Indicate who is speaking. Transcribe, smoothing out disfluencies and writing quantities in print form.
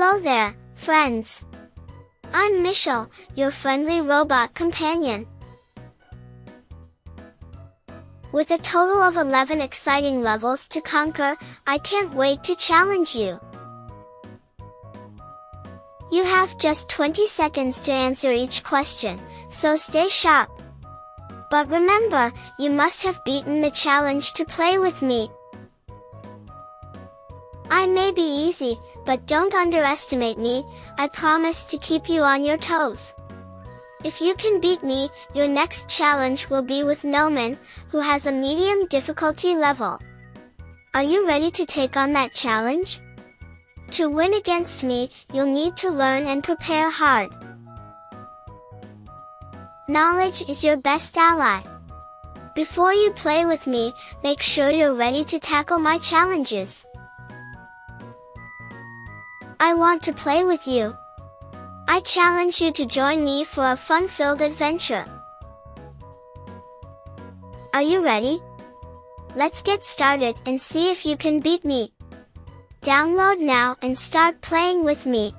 Speaker 1: Hello there, friends. I'm Mishal, your friendly robot companion. With a total of 11 exciting levels to conquer, I can't wait to challenge you. You have just 20 seconds to answer each question, so stay sharp. But remember, you must have beaten the challenge to play with me. I may be easy, but don't underestimate me. I promise to keep you on your toes. If you can beat me, your next challenge will be with Noman, who has a medium difficulty level. Are you ready to take on that challenge? To win against me, you'll need to learn and prepare hard. Knowledge is your best ally. Before you play with me, make sure you're ready to tackle my challenges. I want to play with you. I challenge you to join me for a fun-filled adventure. Are you ready? Let's get started and see if you can beat me. Download now and start playing with me.